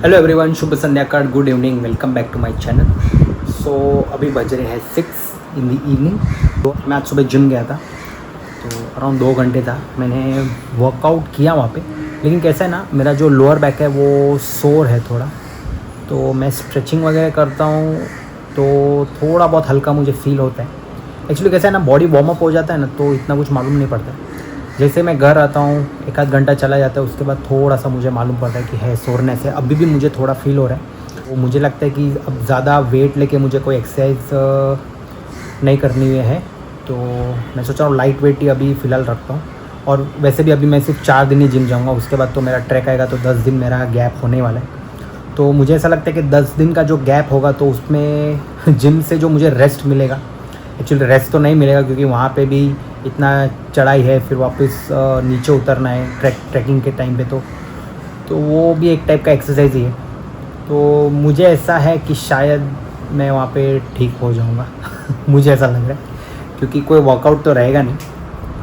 Hello everyone, शुभ संध्याकाळ, good evening, welcome back to my channel. So अभी बज रहे हैं 6 इन द इवनिंग। तो मैं आज सुबह जिम गया था, तो अराउंड 2 घंटे था। मैंने वर्कआउट किया वहाँ पे, लेकिन कैसा है ना, मेरा जो लोअर बैक है वो सोर है थोड़ा। तो मैं स्ट्रेचिंग वगैरह करता हूँ तो थोड़ा बहुत हल्का मुझे फील होता है। एक्चुअली कैसा है ना, बॉडी वार्म अप हो जाता है ना तो इतना कुछ मालूम नहीं पड़ता है। जैसे मैं घर आता हूँ, एक आध घंटा चला जाता है, उसके बाद थोड़ा सा मुझे मालूम पड़ता है कि है सोरनेस है। अभी भी मुझे थोड़ा फील हो रहा है। तो मुझे लगता है कि अब ज़्यादा वेट लेके मुझे कोई एक्सरसाइज नहीं करनी है, तो मैं सोच रहा हूँ लाइट वेट ही अभी फ़िलहाल रखता हूँ। और वैसे भी अभी मैं सिर्फ 4 दिन ही जिम जाऊँगा, उसके बाद तो मेरा ट्रैक आएगा, तो 10 दिन मेरा गैप होने वाला है। तो मुझे ऐसा लगता है कि 10 दिन का जो गैप होगा तो उसमें जिम से जो मुझे रेस्ट मिलेगा, एक्चुअली रेस्ट तो नहीं मिलेगा क्योंकि वहाँ पे भी इतना चढ़ाई है, फिर वापस नीचे उतरना है ट्रैकिंग के टाइम पे, तो वो भी एक टाइप का एक्सरसाइज ही है। तो मुझे ऐसा है कि शायद मैं वहाँ पे ठीक हो जाऊँगा मुझे ऐसा लग रहा है, क्योंकि कोई वर्कआउट तो रहेगा नहीं।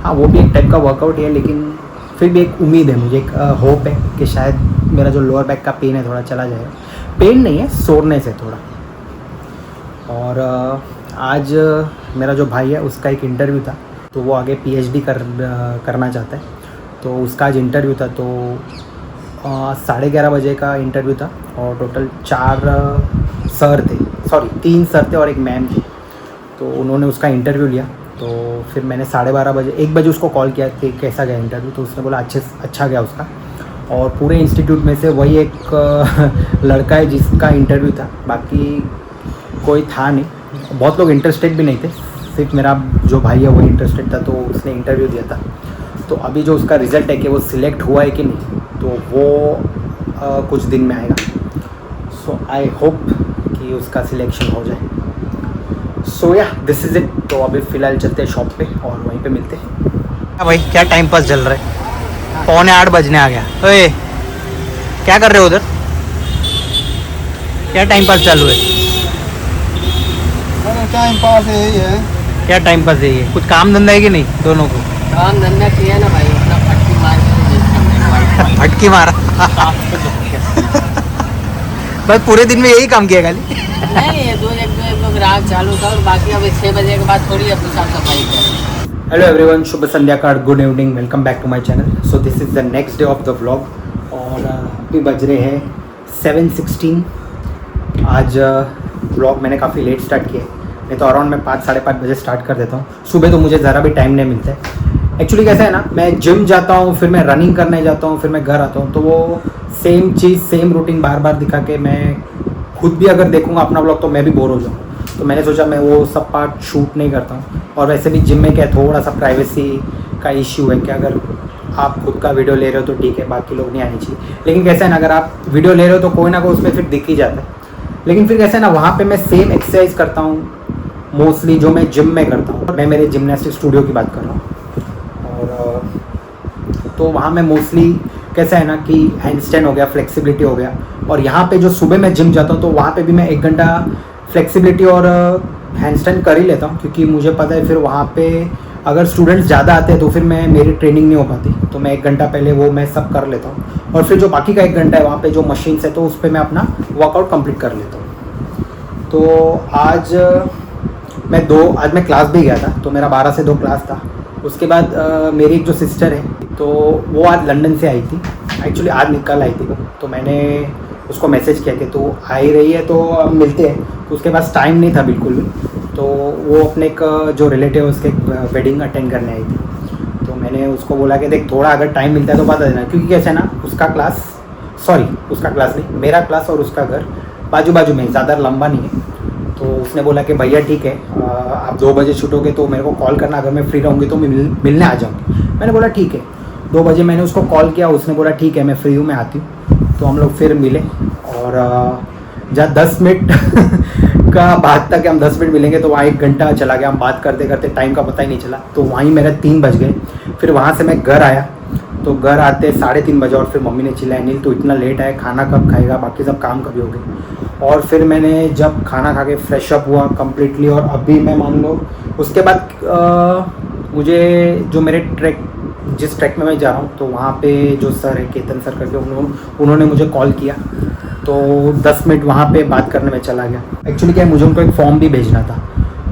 हाँ, वो भी एक टाइप का वर्कआउट है, लेकिन फिर भी एक उम्मीद है मुझे, एक होप है कि शायद मेरा जो लोअर बैक का पेन है थोड़ा चला जाएगा। पेन नहीं है, सोरनेस है थोड़ा। और आज मेरा जो भाई है उसका एक इंटरव्यू था, तो वो आगे पीएचडी करना चाहता है, तो उसका आज इंटरव्यू था। तो 11:30 बजे का इंटरव्यू था और टोटल 3 सर थे और एक मैम थी। तो उन्होंने उसका इंटरव्यू लिया। तो फिर मैंने 12:30 बजे 1 बजे उसको कॉल किया कि कैसा गया इंटरव्यू, तो उसने बोला अच्छा गया उसका। और पूरे इंस्टीट्यूट में से वही एक लड़का है जिसका इंटरव्यू था, बाकी कोई था नहीं। बहुत लोग इंटरेस्टेड भी नहीं थे, सिर्फ मेरा जो भाई है वो इंटरेस्टेड था, तो उसने इंटरव्यू दिया था। तो अभी जो उसका रिज़ल्ट है कि वो सिलेक्ट हुआ है कि नहीं, तो वो कुछ दिन में आएगा। सो आई होप कि उसका सिलेक्शन हो जाए। सो या दिस इज़ इट। तो अभी फ़िलहाल चलते हैं शॉप पे और वहीं पे मिलते हैं। भाई क्या टाइम पास चल रहा है, 7:45 बजने आ गया। ओए क्या कर रहे हो उधर, क्या टाइम पास चालू है? टाइम पास यही है। क्या टाइम पास है ये, कुछ काम धंधा है कि नहीं दोनों को? काम धंधा किया ना भाई, अपना फटकी मार के फटकी मारा बस पूरे दिन में यही काम किया खाली? नहीं, ये दो ग्राहक चालू था और बाकी अब 6 बजे के बाद थोड़ी अपनी साफ सफाई कर। हेलो एवरीवन, शुभ संध्याकाळ, good evening, welcome back to my channel. So this is the next day of the vlog और अभी बज रहे हैं 7:16। आज व्लॉग मैंने काफ़ी लेट स्टार्ट किया है, नहीं तो अराउंड मैं 5 साढ़े 5 बजे स्टार्ट कर देता हूँ। सुबह तो मुझे ज़रा भी टाइम नहीं मिलता है। एक्चुअली कैसा है ना, मैं जिम जाता हूँ, फिर मैं रनिंग करने जाता हूँ, फिर मैं घर आता हूँ, तो वो सेम चीज़ सेम रूटीन बार बार दिखा के मैं खुद भी अगर देखूँगा अपना व्लॉग तो मैं भी बोर हो जाऊँ। तो मैंने सोचा मैं वो सब पार्ट शूट नहीं करता हूँ। और वैसे भी जिम में क्या थोड़ा सा प्राइवेसी का इश्यू है कि अगर आप खुद का वीडियो ले रहे हो तो ठीक है, बाकी लोग नहीं आने चाहिए। लेकिन कैसा है ना, अगर आप वीडियो ले रहे हो तो कोई ना कोई उसमें फिर दिख ही जाता है। लेकिन फिर कैसे ना, वहाँ पे मैं सेम एक्सरसाइज करता हूँ मोस्टली जो मैं जिम में करता हूँ। मैं मेरे जिमनास्टिक स्टूडियो की बात कर रहा हूँ। और तो वहाँ मैं मोस्टली कैसा है ना कि हैंडस्टैंड हो गया, फ्लेक्सिबिलिटी हो गया। और यहाँ पे जो सुबह मैं जिम जाता हूँ तो वहाँ पे भी मैं 1 घंटा फ्लेक्सिबिलिटी और हैंडस्टैंड कर ही लेता हूँ, क्योंकि मुझे पता है फिर वहाँ पे अगर स्टूडेंट्स ज़्यादा आते हैं तो फिर मेरी ट्रेनिंग नहीं हो पाती। तो मैं 1 घंटा पहले वो मैं सब कर लेता हूँ और फिर जो बाकी का 1 घंटा है वहाँ पे जो मशीन्स है तो उस पर मैं अपना वर्कआउट कंप्लीट कर लेता हूँ। तो आज मैं क्लास भी गया था, तो मेरा 12 से 2 क्लास था। उसके बाद मेरी एक जो सिस्टर है तो वो आज लंदन से आई थी, एक्चुअली आज निकल आई थी वो। तो मैंने उसको मैसेज किया कि तो आ ही रही है तो अब मिलते हैं। तो उसके पास टाइम नहीं था बिल्कुल भी, तो वो अपने एक जो रिलेटिव है उसके वेडिंग अटेंड करने आई थी। तो मैंने उसको बोला कि देख थोड़ा अगर टाइम मिलता है तो बता देना, क्योंकि कैसे ना उसका क्लास नहीं, मेरा क्लास और उसका घर बाजू बाजू में, ज़्यादा लंबा नहीं है। तो उसने बोला कि भैया ठीक है, आप 2 बजे छूटोगे तो मेरे को कॉल करना, अगर मैं फ्री रहूँगी तो मैं मिलने आ जाऊँगी। मैंने बोला ठीक है। 2 बजे मैंने उसको कॉल किया, उसने बोला ठीक है मैं फ्री हूँ, मैं आती हूँ। तो हम लोग फिर मिले और जहाँ 10 मिनट का बात था कि हम 10 मिनट मिलेंगे, तो वहाँ 1 घंटा चला गया। हम बात करते करते टाइम का पता ही नहीं चला। तो वहीं मेरा 3 बज गए। फिर वहाँ से मैं घर आया, तो घर आते 3:30 बजे और फिर मम्मी ने चिल्लाया, नील तो इतना लेट आया, खाना कब खाएगा, बाकी सब काम कभी हो गए। और फिर मैंने जब खाना खा के फ्रेश अप हुआ कम्प्लीटली, और अभी मैं मान लो उसके बाद मुझे जो मेरे जिस ट्रैक में मैं जा रहा हूँ तो वहाँ पे जो सर है केतन सर करके उन्होंने मुझे कॉल किया। तो 10 मिनट वहाँ पे बात करने में चला गया। एक्चुअली क्या है, मुझे उनको एक फॉर्म भी भेजना था,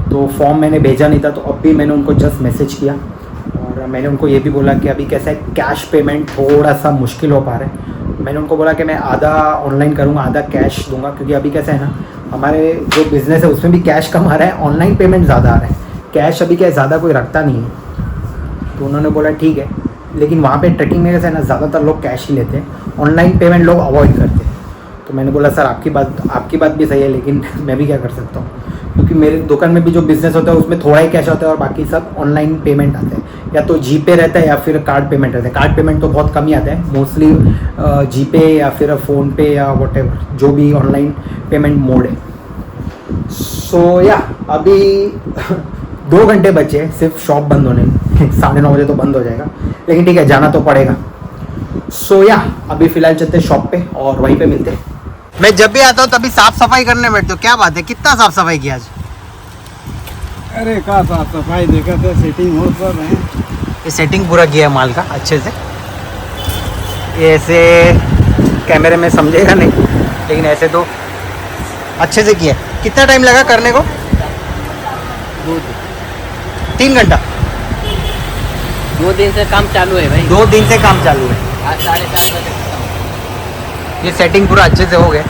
तो फॉर्म मैंने भेजा नहीं था, तो अब भी मैंने उनको जस्ट मैसेज किया और मैंने उनको ये भी बोला कि अभी कैसा है, कैश पेमेंट थोड़ा सा मुश्किल हो पा रहा है। मैंने उनको बोला कि मैं आधा ऑनलाइन करूँगा, आधा कैश दूंगा, क्योंकि अभी कैसा है ना, हमारे जो बिज़नेस है उसमें भी कैश कम आ रहा है, ऑनलाइन पेमेंट ज़्यादा आ रहा है, कैश अभी क्या ज़्यादा कोई रखता नहीं है। तो उन्होंने बोला ठीक है, लेकिन वहाँ पे ट्रैकिंग में कैसा है ना, ज़्यादातर लोग कैश ही लेते हैं, ऑनलाइन पेमेंट लोग अवॉइड करते हैं। तो मैंने बोला सर आपकी बात भी सही है, लेकिन मैं भी क्या कर सकता हूँ, क्योंकि मेरे दुकान में भी जो बिज़नेस होता है उसमें थोड़ा ही कैश होता है और बाकी सब ऑनलाइन पेमेंट आते हैं, या तो जीपे रहता है या फिर कार्ड पेमेंट रहता है। कार्ड पेमेंट तो बहुत कम ही आता है, मोस्टली जीपे या फिर फ़ोनपे या व्हाटएवर जो भी ऑनलाइन पेमेंट मोड है। सो या अभी 2 घंटे बचे हैं सिर्फ शॉप बंद होने में 9:30 बजे तो बंद हो जाएगा, लेकिन ठीक है, जाना तो पड़ेगा। सो या अभी फ़िलहाल चलते हैं शॉप पे और वहीं पे मिलते हैं। मैं जब भी आता हूँ तभी साफ़ सफाई करने बैठते हो, क्या बात है, कितना साफ़ सफाई किया आज? अरे का साफ सफाई देखा था, सेटिंग हो सब है। ये सेटिंग पूरा किया है माल का अच्छे से, ये ऐसे कैमरे में समझेगा नहीं, लेकिन ऐसे तो अच्छे से किया है। कितना टाइम लगा करने को? 3 घंटा। 2 दिन से काम चालू है भाई। 2 दिन से काम चालू है। आज 7:30 बजे खत्म। ये सेटिंग पूरा अच्छे से हो गया।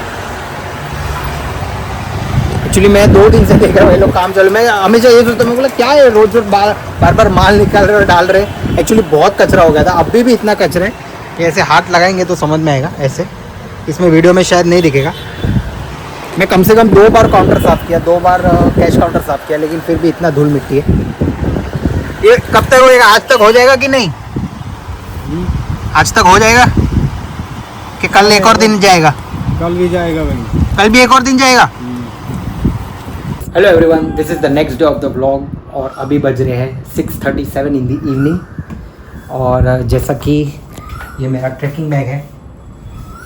एक्चुअली मैं 2 दिन से देख रहा हूँ ये लोग काम चालू, मैं हमेशा ये सोचता हूँ, मैं बोला क्या है रोज बार बार माल निकाल रहे और डाल रहे। एक्चुअली बहुत कचरा हो गया था, अभी भी इतना कचरा है कि ऐसे हाथ लगाएंगे तो समझ में आएगा। ऐसे इसमें वीडियो में शायद नहीं दिखेगा। मैं कम से कम 2 बार काउंटर साफ़ किया, 2 बार कैश काउंटर साफ़ किया, लेकिन फिर भी इतना धूल मिट्टी है। ये कब तक होएगा? आज तक हो जाएगा कि नहीं? आज तक हो जाएगा कि कल एक और दिन जाएगा? कल भी जाएगा भाई, कल भी एक और दिन जाएगा। Hello everyone, this is the next day of the vlog और अभी बज रहे हैं 6:37 इन द इवनिंग। और जैसा कि ये मेरा ट्रैकिंग बैग है,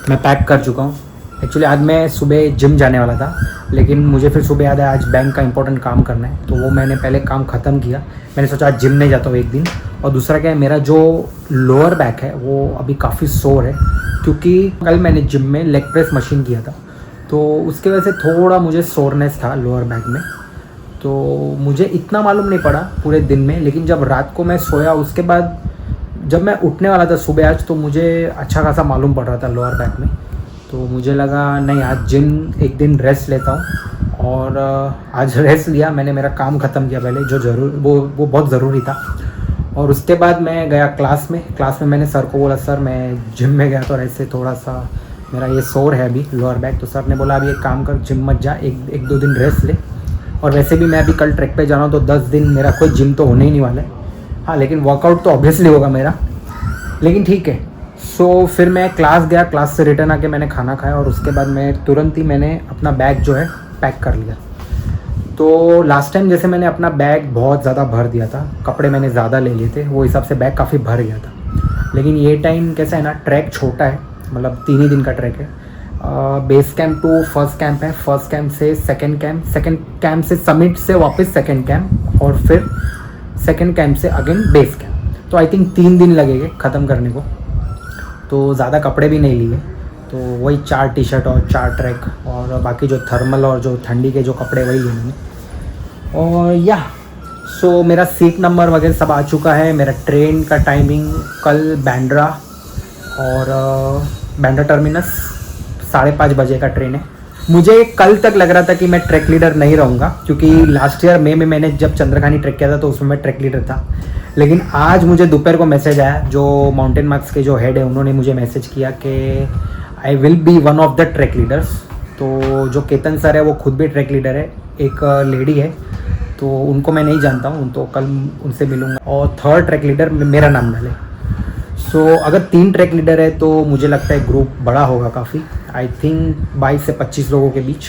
मैं पैक कर चुका हूँ। एक्चुअली आज मैं सुबह जिम जाने वाला था, लेकिन मुझे फिर सुबह याद आया आज बैंक का इंपॉर्टेंट काम करना है, तो वो मैंने पहले काम ख़त्म किया। मैंने सोचा आज जिम नहीं जाता हूँ एक दिन। और दूसरा क्या है, मेरा जो लोअर बैक है वो अभी काफ़ी सोर है, क्योंकि कल मैंने जिम में लेग प्रेस मशीन किया था, तो उसके वजह से थोड़ा मुझे सोरनेस था लोअर बैक में। तो मुझे इतना मालूम नहीं पड़ा पूरे दिन में, लेकिन जब रात को मैं सोया उसके बाद जब मैं उठने वाला था सुबह आज, तो मुझे अच्छा खासा मालूम पड़ रहा था लोअर बैक में। तो मुझे लगा नहीं, आज जिम एक दिन रेस्ट लेता हूँ, और आज रेस्ट लिया मैंने, मेरा काम ख़त्म किया पहले जो वो बहुत ज़रूरी था। और उसके बाद मैं गया क्लास में मैंने सर को बोला सर मैं जिम में गया तो ऐसे थोड़ा सा मेरा ये सोर है अभी लोअर बैक। तो सर ने बोला अभी एक काम कर, जिम मत जा, एक 2 दिन रेस्ट ले। और वैसे भी मैं अभी कल ट्रैक पे जा रहा हूँ, तो 10 दिन मेरा कोई जिम तो होने ही नहीं वाला है। हाँ, लेकिन वर्कआउट तो ऑब्वियसली होगा मेरा, लेकिन ठीक है। सो फिर मैं क्लास गया, क्लास से रिटर्न आके मैंने खाना खाया और उसके बाद मैं तुरंत ही मैंने अपना बैग जो है पैक कर लिया। तो लास्ट टाइम जैसे मैंने अपना बैग बहुत ज़्यादा भर दिया था, कपड़े मैंने ज़्यादा ले लिए थे, वो हिसाब से बैग काफ़ी भर गया था। लेकिन ये टाइम कैसा है ना, ट्रैक छोटा है, मतलब 3 ही दिन का ट्रैक है। Base camp two first camp है, फर्स्ट कैंप से सेकंड कैंप से समिट से वापस सेकंड कैंप, और फिर सेकंड कैंप से अगेन बेस कैंप। तो आई थिंक 3 दिन लगेंगे ख़त्म करने को। तो ज़्यादा कपड़े भी नहीं लिए, तो वही 4 टी-शर्ट और 4 ट्रैक, और बाकी जो थर्मल और जो ठंडी के जो कपड़े वही लिए मैंने। और या सो मेरा सीट नंबर वगैरह सब आ चुका है। मेरा ट्रेन का टाइमिंग कल बांद्रा टर्मिनस 5:30 बजे का ट्रेन है। मुझे कल तक लग रहा था कि मैं ट्रैक लीडर नहीं रहूँगा, क्योंकि लास्ट ईयर मई में मैंने जब चंद्रखानी ट्रैक किया था तो उसमें मैं ट्रैक लीडर था। लेकिन आज मुझे दोपहर को मैसेज आया, जो माउंटेन मार्क्स के जो हेड है उन्होंने मुझे मैसेज किया कि I will be one of the track leaders. तो जो केतन सर है वो खुद भी ट्रैक लीडर है, एक लेडी है, तो उनको मैं नहीं जानता हूँ, तो कल उनसे मिलूँगा। और 3rd ट्रैक लीडर मेरा नाम डाले। सो अगर 3 ट्रैक लीडर है तो मुझे लगता है ग्रुप बड़ा होगा काफ़ी, आई थिंक 22 से 25 लोगों के बीच।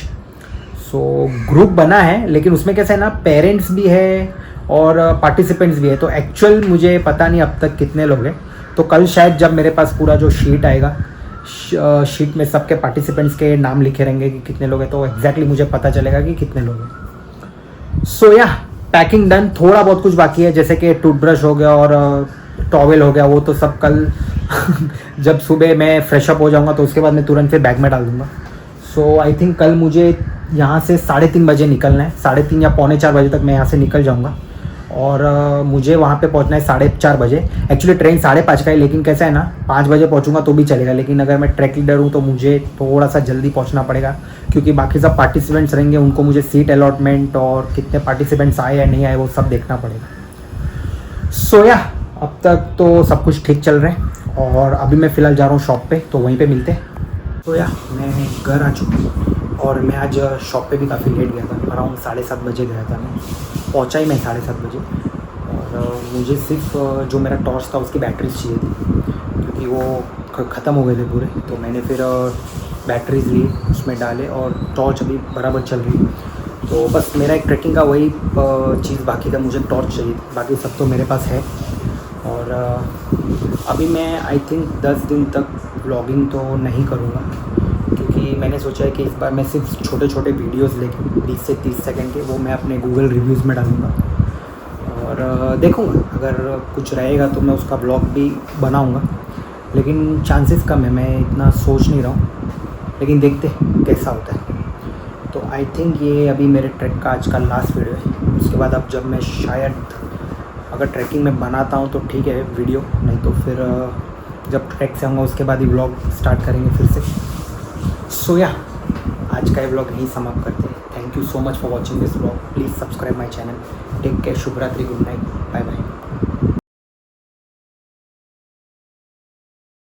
सो ग्रुप बना है, लेकिन उसमें कैसा है ना, पेरेंट्स भी है और पार्टिसिपेंट्स भी है, तो एक्चुअल मुझे पता नहीं अब तक कितने लोग हैं। तो कल शायद जब मेरे पास पूरा जो शीट आएगा, शीट में सबके पार्टिसिपेंट्स के नाम लिखे रहेंगे कि कितने लोग हैं, तो एग्जैक्टली मुझे पता चलेगा कि कितने लोग हैं। सो या पैकिंग डन, थोड़ा बहुत कुछ बाकी है, जैसे कि टूथब्रश हो गया और टॉवेल हो गया, वो तो सब कल जब सुबह मैं फ्रेशअप हो जाऊंगा तो उसके बाद मैं तुरंत फिर बैग में डाल दूंगा। सो आई थिंक कल मुझे यहाँ से 3:30 बजे निकलना है, 3:30 या पौने 4 बजे तक मैं यहाँ से निकल जाऊँगा। और मुझे वहाँ पे पहुँचना है 4:30 बजे। एक्चुअली ट्रेन 5:30 का है, लेकिन कैसा है ना 5 बजे पहुँचूँगा तो भी चलेगा, लेकिन अगर मैं ट्रैक लीडर हूँ तो मुझे थोड़ा सा जल्दी पहुँचना पड़ेगा, क्योंकि बाकी सब पार्टिसिपेंट्स रहेंगे, उनको मुझे सीट अलॉटमेंट और कितने पार्टिसिपेंट्स आए या नहीं आए वो सब देखना पड़ेगा। सो या अब तक तो सब कुछ ठीक चल रहा है, और अभी मैं फ़िलहाल जा रहा हूँ शॉप पे, तो वहीं पे मिलते हैं। तो या मैं घर आ चुका हूँ, और मैं आज शॉप पे भी काफ़ी लेट गया था, अराउंड 7:30 बजे गया था मैं, पहुँचा ही मैं 7:30 बजे। और मुझे सिर्फ जो मेरा टॉर्च था उसकी बैटरीज चाहिए थी, क्योंकि वो ख़त्म हो गए थे पूरे, तो मैंने फिर बैटरीज ली, उसमें डाले, और टॉर्च अभी बराबर चल रही है। तो बस मेरा एक ट्रैकिंग का वही चीज़ बाकी था, मुझे टॉर्च चाहिए थी, बाकी सब तो मेरे पास है। और अभी मैं आई थिंक 10 दिन तक व्लॉगिंग तो नहीं करूँगा, क्योंकि मैंने सोचा है कि इस बार मैं सिर्फ छोटे छोटे वीडियोस लेके 20 से 30 सेकंड के, वो मैं अपने गूगल रिव्यूज़ में डालूँगा, और देखूँगा अगर कुछ रहेगा तो मैं उसका ब्लॉग भी बनाऊँगा, लेकिन चांसेस कम है, मैं इतना सोच नहीं रहा हूँ, लेकिन देखते कैसा होता है। तो आई थिंक ये अभी मेरे ट्रैक का आज का लास्ट वीडियो है। उसके बाद अब जब मैं शायद अगर ट्रैकिंग में बनाता हूँ तो ठीक है वीडियो, नहीं तो फिर जब ट्रैक से आऊँगा उसके बाद ही व्लॉग स्टार्ट करेंगे फिर से। सो या आज का ये व्लॉग यहीं समाप्त करते हैं। Thank you so much for watching this vlog. Please subscribe my channel. Take care, शुभ रात्रि, गुड नाइट, बाय बाय।